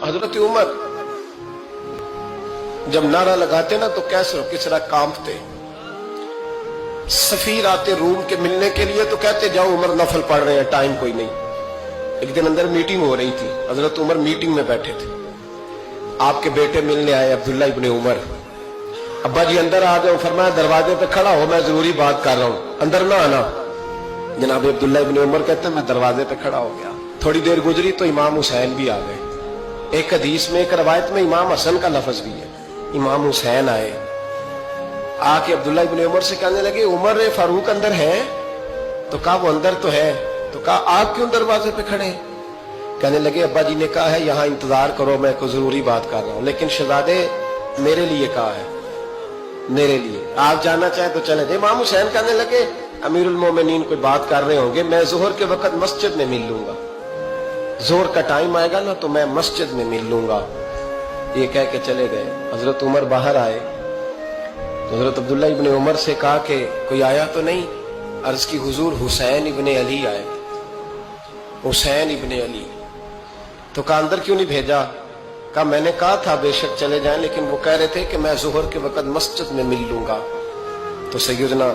हजरत उमर जब नारा लगाते ना तो कैसर किसरा कांपते। सफीर आते रूम के मिलने के लिए तो कहते जाओ उमर नफल पढ़ रहे हैं, टाइम कोई नहीं। एक दिन अंदर मीटिंग हो रही थी, हजरत उमर मीटिंग में बैठे थे। आपके बेटे मिलने आए अब्दुल्ला इब्ने उमर। अब्बा जी अंदर आ जाओ, फरमाया दरवाजे पे खड़ा हो, मैं जरूरी बात कर रहा हूं, अंदर ना आना। जनाब अब्दुल्ला इब्ने उमर कहते हैं मैं दरवाजे पे खड़ा हो गया। थोड़ी देर गुजरी तो इमाम हुसैन भी आ गए। एक हदीस में, एक रवायत में इमाम हसन का लफ्ज भी है। इमाम हुसैन आए, आके अब्दुल्ला इब्ने उमर से कहने लगे उमर फारूक अंदर है? तो कहा वो अंदर तो है। तो कहा आप क्यों दरवाजे पे खड़े? कहने लगे अब्बा जी ने कहा है यहाँ इंतजार करो, मैं कोई जरूरी बात कर रहा हूँ। लेकिन शहजादे मेरे लिए कहा है, मेरे लिए, आप जाना चाहें तो चले जाए। इमाम हुसैन कहने लगे अमीरुल मोमिनीन कोई बात कर रहे होंगे, मैं जोहर के वक्त मस्जिद में मिल लूंगा, जोहर का टाइम आएगा ना तो मैं मस्जिद में मिल लूंगा। ये कह के चले गए। हजरत उमर बाहर आए तो हजरत अब्दुल्ला इब्ने उमर से कहा कि कोई आया तो नहीं? अर्ज की हुजूर हुसैन इब्ने अली आए, हुसैन इब्ने अली। तो कहा अंदर क्यों नहीं भेजा? कहा मैंने कहा था बेशक चले जाएं, लेकिन वो कह रहे थे कि मैं जोहर के वक्त मस्जिद में मिल लूंगा। तो सैयदना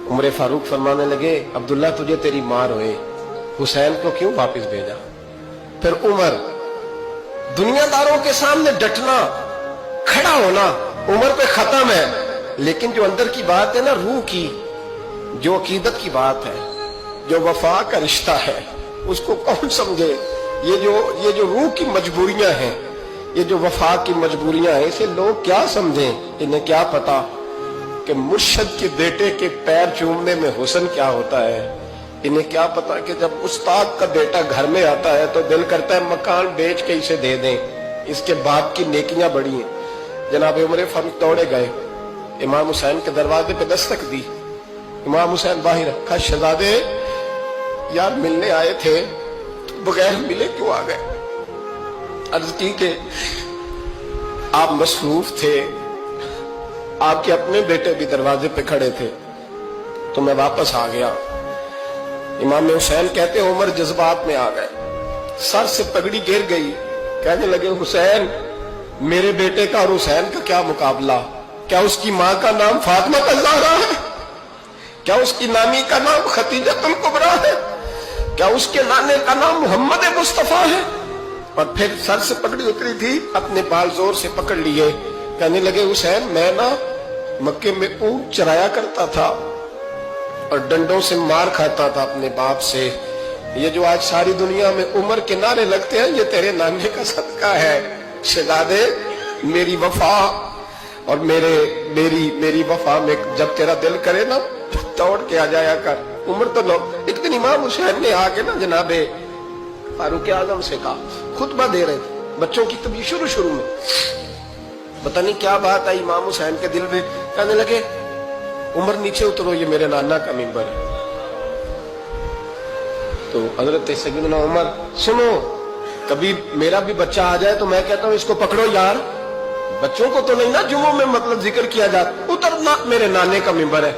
उमर फारूक फरमाने लगे अब्दुल्ला तुझे तेरी मार होए, हुसैन को क्यों वापस भेजा? फिर उमर दुनियादारों के सामने डटना, खड़ा होना उमर पे खत्म है। लेकिन जो अंदर की बात है ना, रूह की, जो अकीदत की बात है, जो वफा का रिश्ता है, उसको कौन समझे? ये जो रूह की मजबूरियां हैं, ये जो वफा की मजबूरियां हैं, इसे लोग क्या समझें? इन्हें क्या पता कि मुर्शद के बेटे के पैर चूमने में हुस्न क्या होता है? इन्हें क्या पता कि जब उस्ताद का बेटा घर में आता है तो दिल करता है मकान बेच के इसे दे दें, इसके बाप की नेकियां बड़ी हैं। जनाब उमर फारूक दौड़े गए, इमाम हुसैन के दरवाजे पे दस्तक दी। इमाम हुसैन बाहर रखा, शहजादे यार मिलने आए थे, बगैर मिले क्यों आ गए? अर्ज की कि आप मसरूफ थे, आपके अपने बेटे भी दरवाजे पे खड़े थे, तो मैं वापस आ गया। इमाम हुसैन कहते उमर जज्बात में आ गए, सर से पगड़ी गिर गई। कहने लगे हुसैन मेरे बेटे का और हुसैन का क्या मुकाबला? क्या उसकी माँ का नाम फातिमा ज़हरा है? क्या उसकी नानी का नाम खतीजतुल कुबरा है? क्या उसके नाने का नाम मोहम्मद मुस्तफा है? और फिर सर से पगड़ी उतरी थी, अपने बाल जोर से पकड़ लिए। कहने लगे हुसैन मैं ना मक्के में ऊंट चराया करता था और डंडों से मार खाता था अपने बाप से। ये जो आज सारी दुनिया में उमर के नारे लगते हैं, ये तेरे नाने का सदका है। शहजादे मेरी वफा और मेरी वफा में जब तेरा दिल करे ना दौड़ के आ जाया कर। उमर तो एक दिन इमाम हुसैन ने आके ना जनाबे फारूक आजम से कहा, खुतबा दे रहे थे बच्चों की, तभी शुरू में पता नहीं क्या बात आई इमाम हुसैन के दिल में। कहने लगे उमर नीचे उतरो, ये मेरे नाना का मिंबर है। तो हजरत सैयदना उमर सुनो, कभी मेरा भी बच्चा आ जाए तो मैं कहता हूं इसको पकड़ो यार, बच्चों को तो नहीं ना जुम्मों में मतलब जिक्र किया जाता, उतरना मेरे नाने का मिंबर है।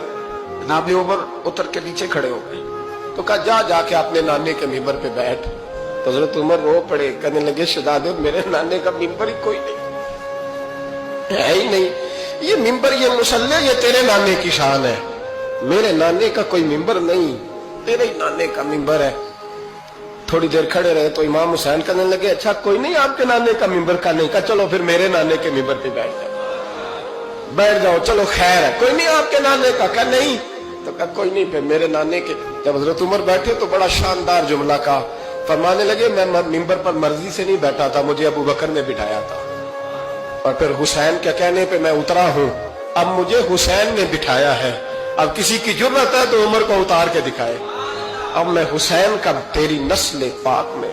जनाब उमर उतर के नीचे खड़े हो गए। तो कहा जाके अपने नाने के मिंबर पे बैठ। तो हजरत उमर रो पड़े, कहने लगे शहजादे मेरे नाने का मिंबर ही कोई नहीं है ही नहीं, ये मिंबर ये मुसल्ले ये तेरे नाने की शान है, मेरे नाने का कोई मिंबर नहीं, तेरे ही नाने का मिंबर है। थोड़ी देर खड़े रहे तो इमाम हुसैन कहने लगे अच्छा कोई नहीं आपके नाने का मिंबर का नहीं? कहा चलो फिर मेरे नाने के मिंबर पे बैठ जाओ, चलो खैर है, कोई नहीं आपके नाने का? कहा नहीं। तो कहा कोई नहीं फिर मेरे नाने के। जब हजरत उमर बैठे तो बड़ा शानदार जुमला का फरमाने लगे मैं मिंबर पर मर्जी से नहीं बैठा था, मुझे अबू बकर ने बिठाया था, और फिर हुसैन के कहने पे मैं उतरा हूं, अब मुझे हुसैन ने बिठाया है। अब किसी की जुर्रत है तो उमर को उतार के दिखाए, अब मैं हुसैन का तेरी नस्ल पाक में